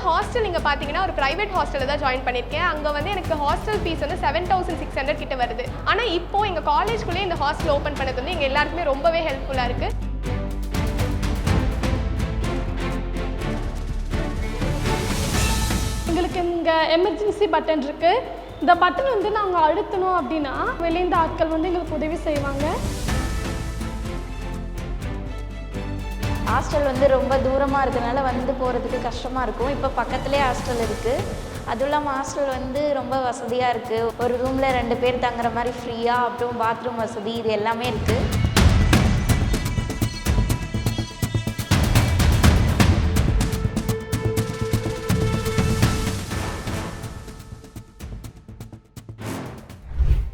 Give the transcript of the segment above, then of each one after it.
Hostel நீங்கள் பார்த்தீங்கன்னா ஒரு ப்ரைவேட் ஹாஸ்டலில் தான் ஜாயின் பண்ணியிருக்கேன். அங்கே வந்து எனக்கு ஹாஸ்டல் ஃபீஸ் வந்து 7600 கிட்ட வருது. ஆனால் இப்போ எங்கள் காலேஜ்குள்ளேயே இந்த ஹாஸ்டல் ஓப்பன் பண்ணது வந்து எங்கள் எல்லாருக்குமே ரொம்பவே ஹெல்ப்ஃபுல்லாக இருக்குது. எங்களுக்கு இங்கே எமர்ஜென்சி பட்டன் இருக்குது. இந்த பட்டன் வந்து நாங்கள் அழுத்தணும் அப்படின்னா வெளியேந்த ஆட்கள் வந்து எங்களுக்கு உதவி செய்வாங்க. ஹாஸ்டல் வந்து ரொம்ப தூரமாக இருக்கிறதுனால வந்து போகிறதுக்கு கஷ்டமாக இருக்கும். இப்போ பக்கத்துலேயே ஹாஸ்டல் இருக்குது. அதுவும் இல்லாமல் ஹாஸ்டல் வந்து ரொம்ப வசதியாக இருக்குது. ஒரு ரூமில் 2 பேர் தங்குற மாதிரி ஃப்ரீயாக, அப்புறம் பாத்ரூம் வசதி, இது எல்லாமே இருக்குது.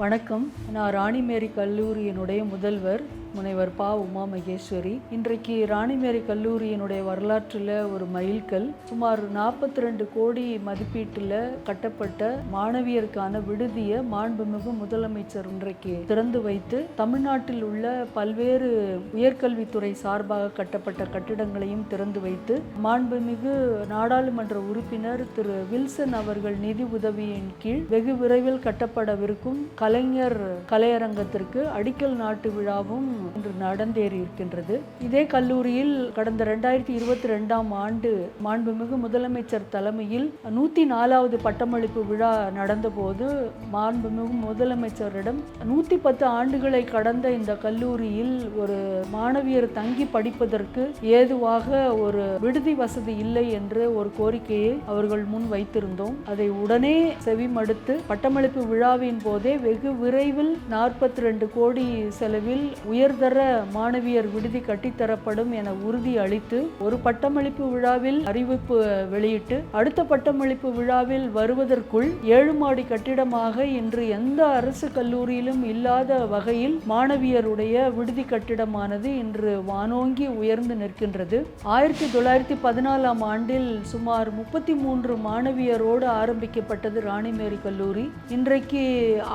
வணக்கம். நான் ராணிமேரி கல்லூரியினுடைய முதல்வர் முனைவர் பா உமா மகேஸ்வரி. இன்றைக்கு ராணிமேரி கல்லூரியினுடைய வரலாற்றில் ஒரு மைல்கல். சுமார் 42 கோடி மதிப்பீட்டில் கட்டப்பட்ட மாணவியருக்கான விடுதியை மாண்புமிகு முதலமைச்சர் இன்றைக்கு திறந்து வைத்து தமிழ்நாட்டில் உள்ள பல்வேறு உயர்கல்வித்துறை சார்பாக கட்டப்பட்ட கட்டிடங்களையும் திறந்து வைத்து மாண்புமிகு நாடாளுமன்ற உறுப்பினர் திரு வில்சன் அவர்கள் நிதி உதவியின் கீழ் வெகு விரைவில் கட்டப்படவிருக்கும் கலைஞர் கலையரங்கத்திற்கு அடிக்கல் நாட்டு விழாவும் இன்று நடந்தேறி இருக்கின்றது. இதே கல்லூரியில் கடந்த 2022ஆம் ஆண்டு மாண்புமிகு முதலமைச்சர் தலைமையில் 104வது பட்டமளிப்பு விழா நடந்தபோது மாண்புமிகு முதலமைச்சரிடம் 110 ஆண்டுகளை கடந்த இந்த கல்லூரியில் ஒரு மாணவியர் தங்கி படிப்பதற்கு ஏதுவாக ஒரு விடுதி வசதி இல்லை என்று ஒரு கோரிக்கையை அவர்கள் முன் வைத்திருந்தோம். அதை உடனே செவிமடுத்து பட்டமளிப்பு விழாவின் போதே வெகு விரைவில் 42 கோடி செலவில் உயர்தர மாணவியர் விடுதி கட்டித்தரப்படும் என உறுதி அளித்து ஒரு பட்டமளிப்பு விழாவில் அறிவிப்பு வெளியிட்டு அடுத்த பட்டமளிப்பு விழாவில் வருவதற்குள் 7 மாடி கட்டிடமாக இன்று எந்த அரசு கல்லூரியிலும் இல்லாத வகையில் மாணவியருடைய விடுதி கட்டிடமானது இன்று வானோங்கி உயர்ந்து நிற்கின்றது. 1914ஆம் ஆண்டில் சுமார் 33 மாணவியரோடு ஆரம்பிக்கப்பட்டது ராணிமேரி கல்லூரி. இன்றைக்கு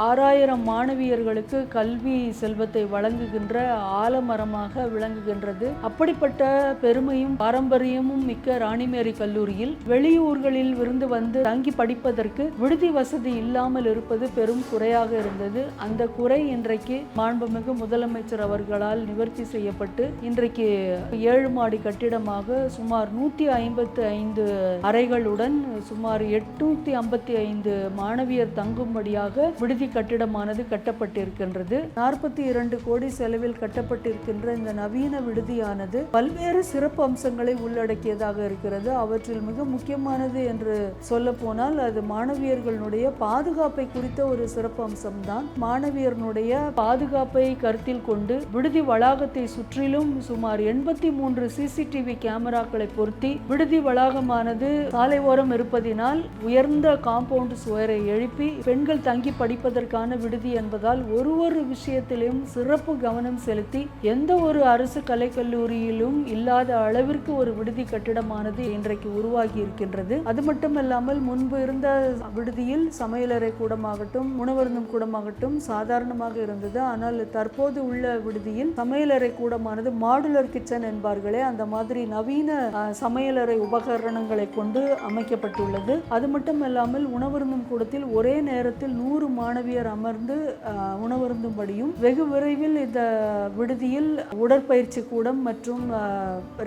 6000 மாணவியர்களுக்கு கல்வி செல்வத்தை வழங்குகின்ற ஆலமரமாக விளங்குகின்றது. அப்படிப்பட்ட பெருமையும் பாரம்பரியமும் மிக்க ராணிமேரி கல்லூரியில் வெளியூர்களில் இருந்து வந்து தங்கி படிப்பதற்கு விடுதி வசதி இல்லாமல் இருப்பது பெரும் குறையாக இருந்தது. அந்த குறை இன்றைக்கு மாண்புமிகு முதலமைச்சர் அவர்களால் நிவர்த்தி செய்யப்பட்டு இன்றைக்கு 7 மாடி கட்டிடமாக சுமார் 155 அறைகளுடன் சுமார் 855 மாணவியர் தங்கும்படியாக விடுதி கட்டிடமானது கட்டப்பட்டிருக்கின்றது. 42 கோடி செலவில் கட்டப்பட்டிருக்கின்ற இந்த நவீன விடுதியானது பல்வேறு சிறப்பு அம்சங்களை உள்ளடக்கியதாக இருக்கிறது. அவற்றில் மிக முக்கியமானது என்று சொல்ல போனால் அது மாணவியர்களுடைய பாதுகாப்பை குறித்த ஒரு சிறப்பு அம்சம்தான். மாணவியர்களுடைய பாதுகாப்பை கருத்தில் கொண்டு விடுதி வளாகத்தை சுற்றிலும் சுமார் 83 CCTV கேமராக்களை பொருத்தி விடுதி வளாகமானது சாலை ஓரம் இருப்பதினால் உயர்ந்த காம்பவுண்ட் சுவரை எழுப்பி பெண்கள் தங்கி படிப்பதற்கான விடுதி என்பதால் ஒரு விஷயத்திலும் சிறப்பு கவனம் செலுத்தி எந்த ஒரு அரசு கலைக்கல்லூரியிலும் இல்லாத அளவிற்கு ஒரு விடுதி கட்டிடமானது இன்றைக்கு உருவாகி இருக்கின்றது. அது மட்டுமல்லாமல் முன்பு இருந்த விடுதியில் சமையலறை கூடமாகட்டும் உணவருந்தும் கூடமாகட்டும் சாதாரணமாக இருந்தது. ஆனால் தற்போது உள்ள விடுதியில் சமையலறை கூடமானது மாடுலர் கிச்சன் என்பார்களே அந்த மாதிரி நவீன சமையலறை உபகரணங்களை கொண்டு அமைக்கப்பட்டுள்ளது. அது மட்டுமல்லாமல் உணவருந்தும் கூடத்தில் ஒரே நேரத்தில் 100 மாணவியர் அமர்ந்து உணவருந்தும்படியும் வெகு விரைவில் இந்த விடுதியில் உடற்பயிற்சி கூடம் மற்றும்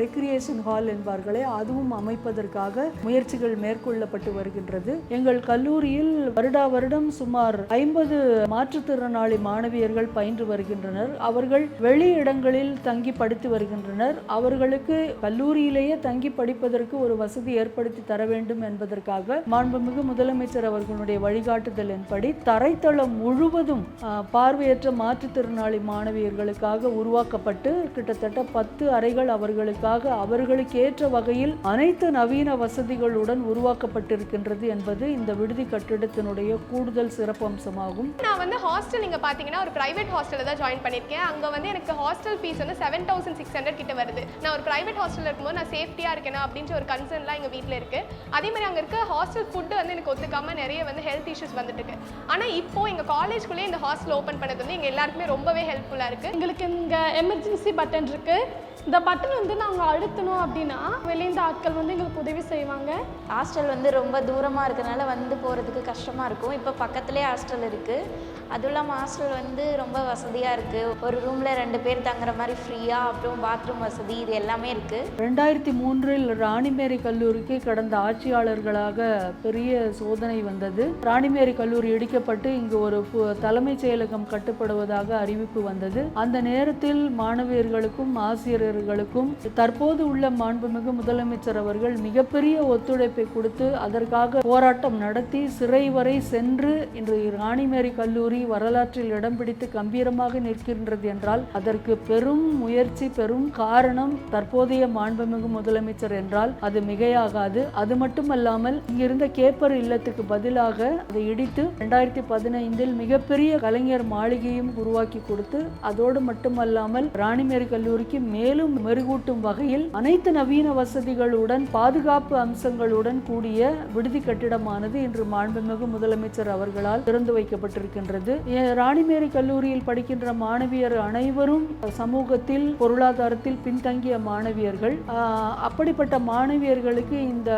ரெக்ரியேஷன் ஹால் என்பார்களே அதுவும் அமைப்பதற்காக முயற்சிகள் மேற்கொள்ளப்பட்டு வருகின்றது. எங்கள் கல்லூரியில் வருடம் சுமார் 50 மாற்றுத்திறனாளி மாணவியர்கள் பயின்று வருகின்றனர். அவர்கள் வெளி இடங்களில் தங்கி படித்து வருகின்றனர். அவர்களுக்கு கல்லூரியிலேயே தங்கி படிப்பதற்கு ஒரு வசதி ஏற்படுத்தி தர வேண்டும் என்பதற்காக மாண்புமிகு முதலமைச்சர் அவர்களுடைய வழிகாட்டுதலின்படி தரைத்தளம் முழுவதும் பார்வையற்ற மாற்றுத்திறனாளி மாணவியர்களுக்காக உருவாக்கப்பட்டு கிட்டத்தட்ட 10 அறைகள் அவர்களுக்கு ஏற்ற வகையில் அனைத்து நவீன வசதிகளுடன் உருவாக்கப்பட்டிருக்கின்றது என்பது இந்த விடுதி கட்டிடத்தினுடைய கூடுதல் சிறப்பம்சமாகும். நான் வந்து ஹாஸ்டல் நீங்க பாத்தீங்கன்னா ஒரு பிரைவேட் ஹாஸ்டல்ல தான் ஜாயின் பண்ணிருக்கேன். அங்க வந்து எனக்கு ஹாஸ்டல் ஃபீஸ் வந்து 7600 கிட்ட வருது. நான் ஒரு பிரைவேட் ஹாஸ்டல்ல இருக்கும்போது நான் சேஃப்டியா இருக்கேனா அப்படின்ற ஒரு கன்சர்ன்லாம் எங்க வீட்ல இருக்கு. அதே மாதிரி அங்க இருக்க ஹாஸ்டல் ஃபுட் வந்து எனக்கு ஒத்துக்காம நிறைய வந்து ஹெல்த் இஷ்யூஸ் வந்துட்டு இருக்கு. ஆனா இப்போ எங்க காலேஜ்குள்ளே இந்த ஹாஸ்டல் ஓபன் பண்ணது வந்து எங்க எல்லாருக்குமே ரொம்பவே ஹெல்ப்ஃபுல்லா இருக்கு. எங்களுக்கு இங்கே எமர்ஜென்சி பட்டன் இருக்குது. இந்த பட்டன் வந்து நாங்கள் அழுத்தணும் அப்படின்னா வெளியேந்த ஆட்கள் வந்து எங்களுக்கு உதவி செய்வாங்க. ஹாஸ்டல் வந்து ரொம்ப தூரமாக இருக்கிறனால வந்து போகிறதுக்கு கஷ்டமாக இருக்கும். இப்போ பக்கத்துலேயே ஹாஸ்டல் இருக்குது. அதுவும் இல்லாமல் ஹாஸ்டல் வந்து ரொம்ப வசதியாக இருக்குது. ஒரு ரூமில் 2 பேர் தங்குற மாதிரி ஃப்ரீயாக, அப்புறம் பாத்ரூம் வசதி, இது எல்லாமே இருக்குது. 2003 ராணிமேரி கல்லூரிக்கு கடந்த ஆட்சியாளர்களாக பெரிய சோதனை வந்தது. ராணிமேரி கல்லூரி இடிக்கப்பட்டு இங்கு ஒரு தலைமைச் செயலகம் கட்டப்படுவதாக அறிவிப்பு வந்தது. அந்த நேரத்தில் மாணவியர்களுக்கும் ஆசிரியர்களுக்கும் தற்போது உள்ள மாண்புமிகு முதலமைச்சர் அவர்கள் மிகப்பெரிய ஒத்துழைப்பை கொடுத்து அதற்காக போராட்டம் நடத்தி சிறை வரை சென்று இன்று ராணிமேரி கல்லூரி வரலாற்றில் இடம் பிடித்து கம்பீரமாக நிற்கின்றது என்றால் அதற்கு பெரும் முயற்சி, பெரும் காரணம் தற்போதைய மாண்புமிகு முதலமைச்சர் என்றால் அது மிகையாகாது. அது மட்டுமல்லாமல் இங்கிருந்த கேப்பர் இல்லத்துக்கு பதிலாக அதை இடித்து 2015 மிகப்பெரிய கலைஞர் மாளிகையும் உருவாக்கி கொடுத்து அதோடு மட்டுமல்லாமல் ராணிமேரி கல்லூரிக்கு மேலும் மெருகூட்டும் வகையில் அனைத்து நவீன வசதிகளுடன் பாதுகாப்பு அம்சங்களுடன் கூடிய விடுதி கட்டிடமானது இன்று மாண்புமிகு முதலமைச்சர் அவர்களால் திறந்து வைக்கப்பட்டிருக்கின்றது. ராணிமேரி கல்லூரியில் படிக்கின்ற மாணவியர் அனைவரும் சமூகத்தில் பொருளாதாரத்தில் பின்தங்கிய மாணவியர்கள். அப்படிப்பட்ட மாணவியர்களுக்கு இந்த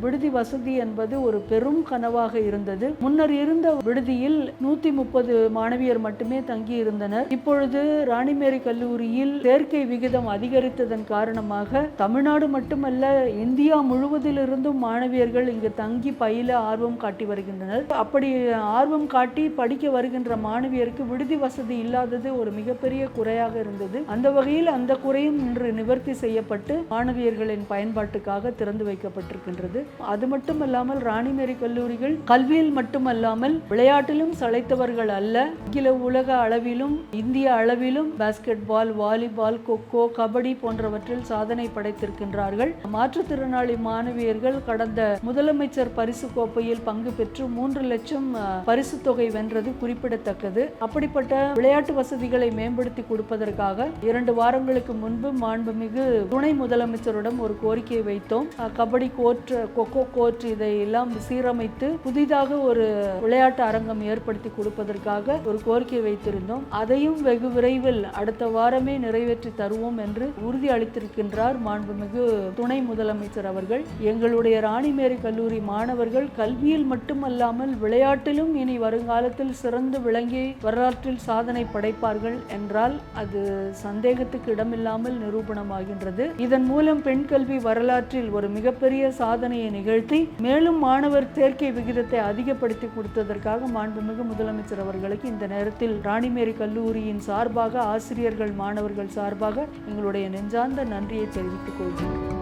விடுதி வசதி என்பது ஒரு பெரும் கனவாக இருந்தது. முன்னர் இருந்த விடுதியில் 130 மாணவியர் மட்டுமே தங்கி இருந்தனர். இப்பொழுது ராணிமேரி கல்லூரியில் சேர்க்கை விகிதம் அதிகரித்ததன் காரணமாக தமிழ்நாடு மட்டுமல்ல இந்தியா முழுவதிலிருந்தும் மாணவியர்கள் இங்கு தங்கி பயில ஆர்வம் காட்டி வருகின்றனர். அப்படி ஆர்வம் காட்டி படிக்க வருகின்ற மாணவியருக்கு விடுதி வசதி இல்லாதது ஒரு மிகப்பெரிய குறையாக இருந்தது. அந்த வகையில் அந்த குறையும் இன்று நிவர்த்தி செய்யப்பட்டு மாணவியர்களின் பயன்பாட்டுக்காக திறந்து வைக்கப்பட்டிருக்கின்றது. அது மட்டுமல்லாமல் ராணிமேரி கல்லூரிகள் கல்வியில் மட்டுமல்லாமல் விளையாட்டிலும் சளைத்தவர்கள் அல்ல. அகில உலக அளவிலும் இந்திய அளவிலும் basketball, volleyball, kho-kho, kabaddi போன்றவற்றில் சாதனை படைத்திருக்கின்றார்கள். மாற்றுத்திறனாளி மாணவியர்கள் கடந்த முதலமைச்சர் பரிசு கோப்பையில் பங்கு பெற்று 3 லட்சம் பரிசு தொகை வென்றது குறிப்பிடத்தக்கது. அப்படிப்பட்ட விளையாட்டு வசதிகளை மேம்படுத்தி கொடுப்பதற்காக 2 வாரங்களுக்கு முன்பு மாண்புமிகு துணை முதலமைச்சரிடம் ஒரு கோரிக்கை வைத்தோம். கபடி கோர்ட், கொக்கோ கோர்ட் இதையெல்லாம் சீரமைத்து புதிதாக ஒரு விளையாட்டு அரங்கம் ஏற்படுத்தி கொடுப்பதற்காக ஒரு கோரிக்கை வைத்திருந்தோம். அதையும் வெகு விரைவில் அடுத்த வாரமே நிறைவேற்றி தருவோம் என்று உறுதி அளித்திருக்கின்றார் மாண்புமிகு துணை முதலமைச்சர் அவர்கள். எங்களுடைய ராணிமேரி கல்லூரி மாணவர்கள் கல்வியில் மட்டுமல்லாமல் விளையாட்டிலும் இனி வருங்காலத்தில் சிறந்து விளங்கி வரலாற்றில் சாதனை படைப்பார்கள் என்றால் அது சந்தேகத்துக்கு இடமில்லாமல் நிரூபணமாகின்றது. இதன் மூலம் பெண் கல்வி வரலாற்றில் ஒரு மிகப்பெரிய சாதனையை நிகழ்த்தி மேலும் மாணவர் சேர்க்கை விகிதத்தை அதிகப்படுத்தி கொடுத்ததற்காக மாண்புமிகு முதலமைச்சர் அவர்களுக்கு இந்த நேரத்தில் ராணிமேரி கல்லூரியின் சார்பாக, ஆசிரியர்கள் மாணவர்கள் சார்பாக எங்களுடைய நெஞ்சார்ந்த நன்றியை தெரிவித்துக் கொள்கிறேன்.